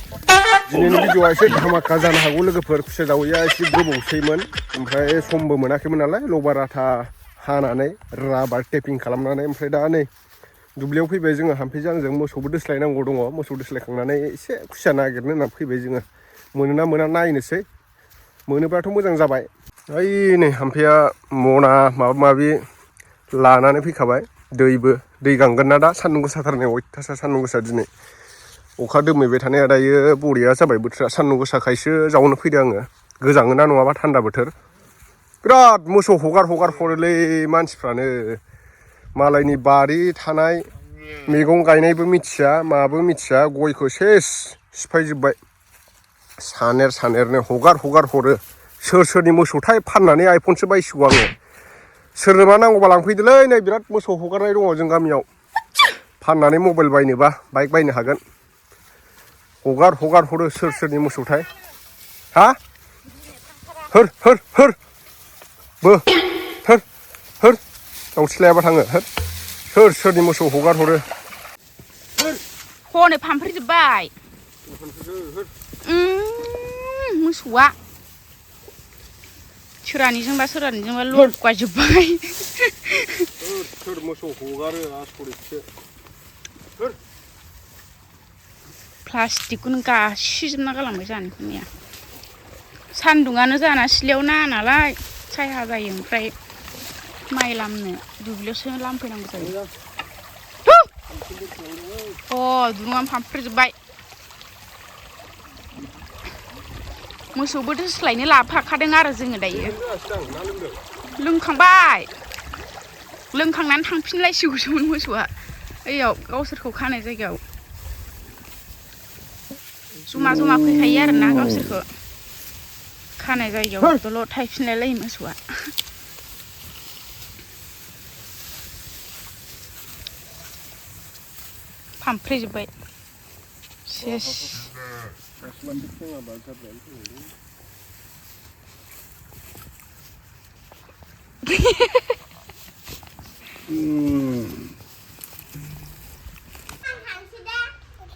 दिनैनि भिडिअआ एसे धामाका जानो हागौ लोगोफोर खुसिया जावैया एसे गोबावसैमोन ओमफ्राय समबो मोनाखैमोन नालाय लबार आथा हानानै राबार टेपिं खालामनानै ओमफ्राय दा नै दुब्लियाव फैबाय जोङो हाम्फैजों आंजों मोसौबो दोस्लायनांगौ दङ मोसौ दोस्लायखांनानै एसे खुसिया नागिरनो होननानै फैबाय जोङो मोनोना मोना नायनोसै मोनोब्लाथ' मोजां जाबाय ओइ नै हाम्फैया मना माबा माबि लानानै फैखाबाय दै गांगोन ना दा सान्दुं गोसाथारनाय अयथासार सान्दुं गोसा दिनै अखा दोमैबाय थानाया दायो बरिया जाबाय बोथोरा सान्दुं गोसाखायसो जावनो फैदों आङो गोजाङोना नङाबा थान्दा बोथोर बिराद मोसौ हगार हरोलै मानसिफ्रानो मालायनि बारि थानाय मैगं गायनायबो मिथिया माबो मिथिया गयखौ सेस सिफायजोब्बाय सानेरनो हगार हरो सोरनि मोसौथाय फाननानै आइफनसो बायसिगौ आङो सोरनोबा नांगौबा लांफैदोलै नै बिराद मोसौ हगारनाय दङ जों गामियाव फाननानै मबाइल बायनोबा बाइक बायनो हागोन हगार हरो सोरनि मोसौथाय हा होर दाउस्रि लायाबा थाङो सोरनि मोसौ हगार हरो हनै फानफ्रेजोब्बाय मोसौआ सोरानिजोंबा लगायजोब्बाय सोर मोसौ हगारो आसरितसो प्लास्टिकखौनो गासिजोबना गालांबाय जानिखौनिया सान्दुङानो जाना सिथ्लायाव नाङा नालाय सायहा जायो ओमफ्राय माइ लामनो दुब्लियावसो लामफैनांगौ जायो दुरुङानो फानफ्रेजोब्बाय मोसौबो दोस्लायनो लाफाखादों आरो जोङो दायो लोंखांनानै थांफिनलायसिगौसोमोन मोसौआ ओइयाव गावसोरखौ खानाय जायगायाव जमा फैखायो आरोना गावसोरखौ खानाय जायगायाव दल' थायफिनलाय लायो मोसौआ फानफ्रेजोब्बाय सेस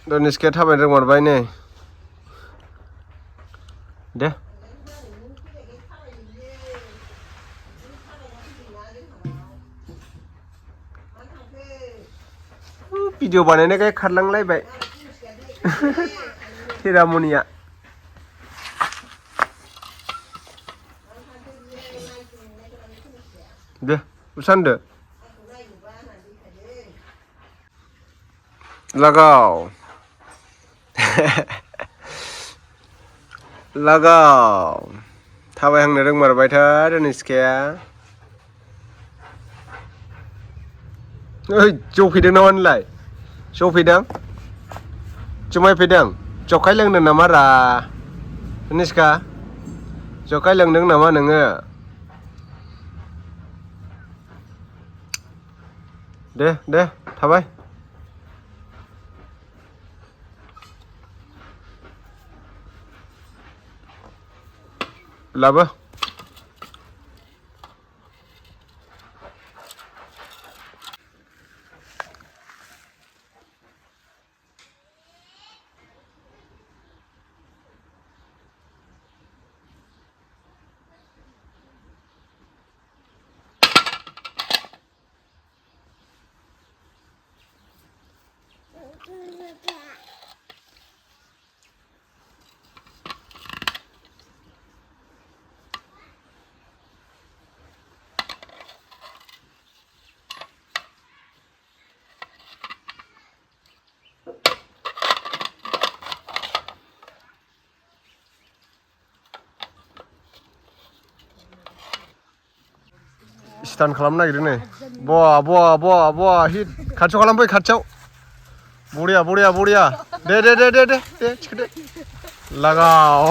दनिसकिया थाबायनो रोंमारबाय नै दे भिडिअ बानायनायखाय खारलांलायबाय हिरामनिया दे उसानदो लगाव थाबायहांनो रोंमारबायथार दनिसकिया ओइ जौ फैदों नामा नोंलाय जौ फैदों जुमाय फैदों जखाय लोंदों नामा रा दनिसका जखाय लोंदों नामा नोङो दे थाबाय लाबो स्टान खालामनो नागिरदों नै बवा हिट खाथियाव खालामफै खाथियाव बरिया दे थिखोदो लागाव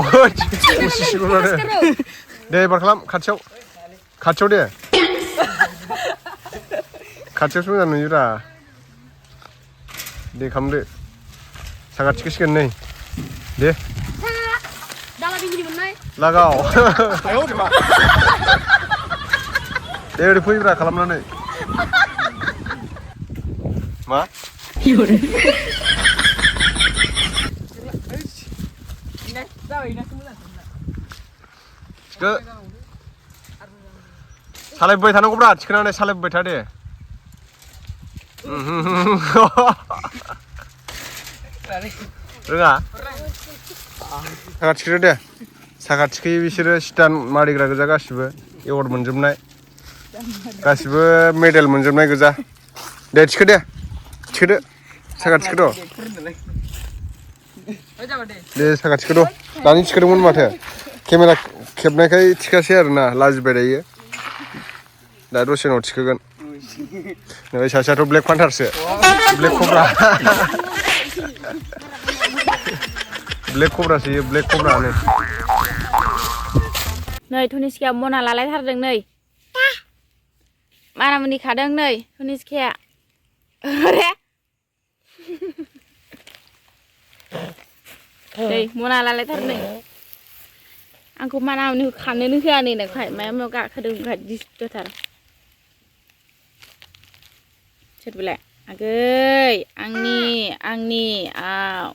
दे एबार खालाम खाथियाव दे खाथियावसो मोजां नुयोरा दे खालामदो सागा थिखोसिगोन नै दे लागाव दे ओरै फैब्रा खालामनानै मा थिखो सालायबाय थानांगौब्रा थिखोनानै सालायबाय था दे रोङा साखा थिखोदो दे साखा थिखोयो बिसोरो सिटान मारिग्रा गोजा गासिबो एवार्ड मोनजोबनाय गासिबो मेडेल मोनजोबनाय गोजा दे थिखोदो साखा थिखोद' दे साखा थिखोद' दानि थिखोदोंमोन माथो केमेरा खेबनायखाय थिखासै आरोना लाजिबाय दायो दा दसे उनाव थिखोगोन नै सासेयाथ' ब्लेक फान्थारसो ब्लेक कब्रा ब्लेक कब्रासो इयो ब्लेक कब्रानो नै धनिस्काया मना लालायथारदों नै मानामुनि खादों नै धनिस्काया नै मना लालायथार नै आंखौ मानामुनि खानोनो होआ नै नोंखाय मायाव गाखोदों दिस्थार सोरबिलाय आगै आंनि आव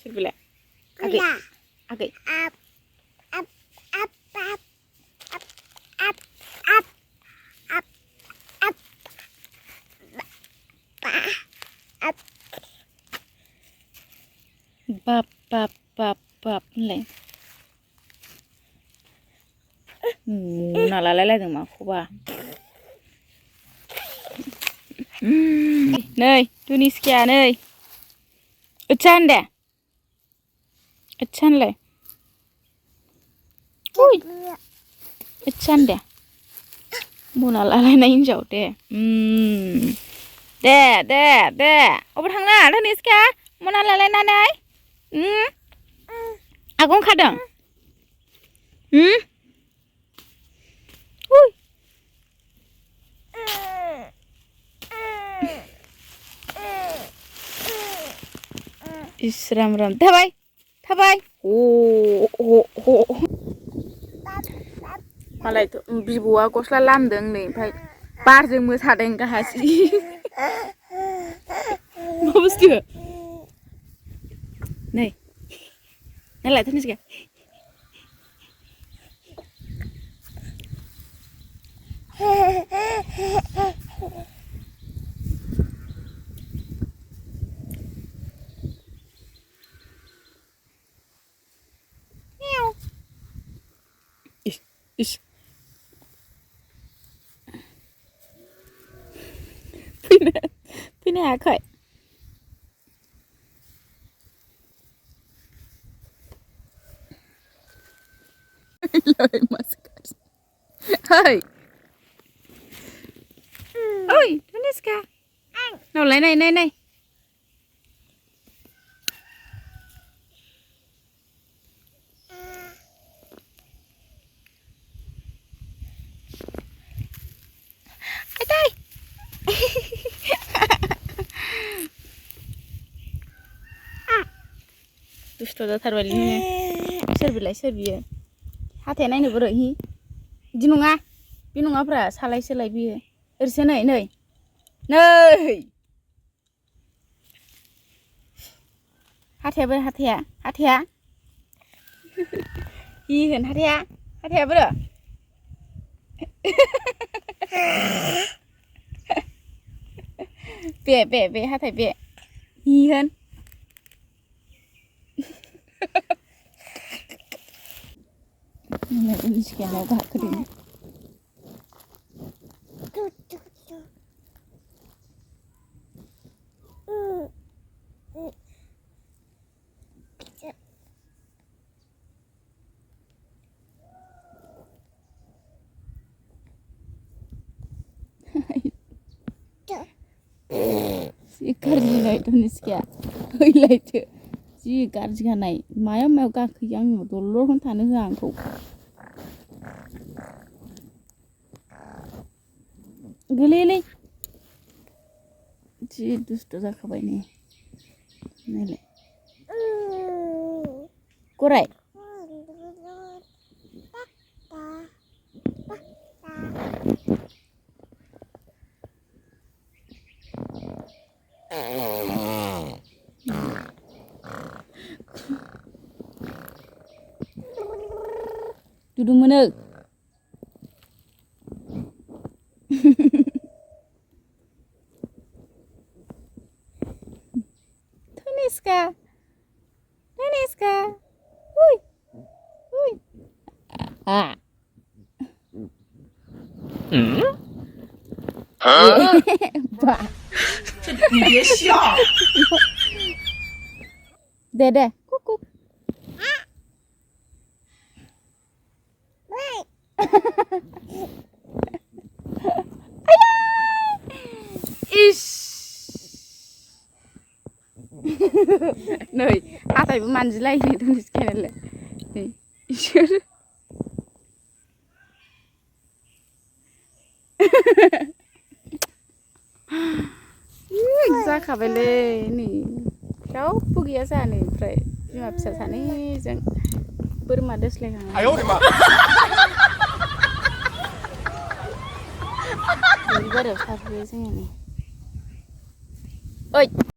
सोरबिलाय आगै बाब होनलाय मना लालायलायदों माखौबा नै धनिस्काया नै ओच्छा होनदे ओच्छा होनलाय ओच्छा होनदे मना लालायनाय हिनजाव दे अबाव थांनो धनिस्का मना लालायनानै आगं खादों इस राम थाबाय मालायथ' बिबौआ गस्ला लामदों नै ओमफ्राय बारजों मोसादों गाहासि मा बुस्थु नै नालाय धनिस्का इस फैनो हायाखै ओइ धनिस्का नावलाय नाय दुस्थ' जाथारबाय सोर बियो हाथाया नायनो बोरै बिदि नङा बे नङाब्रा सालाय बियो ओरैसो नै हाथाया हि होन हाथाया बोरो बे हाथाय बे हि होन धनिस्कायाव गाखोदों जि गाज्रिलाय धनिस्काया हैलायथो जि गाज्रि गानाय मायाव गाखोयो आंनाव दलरखौनो थानो होआ आंखौ गोलैयोलै जि दुस्थ' जाखाबाय नै नायलाय गराय Duduk mana? Tuniska. Tuniska. Hui. Hui. Ah. Ba. 你别笑。Dede. Kuku. Ish. Nơi, thầy bữa màn dưới đây thì tôi cái này lại. Zaखाबायलै नै रावबो गैया जानो ओमफ्राय बिमा फिसा सानैजों बोरमा दोस्लायखाङो दुब्लि बारियाव थाफैयो जोङो नै ओइ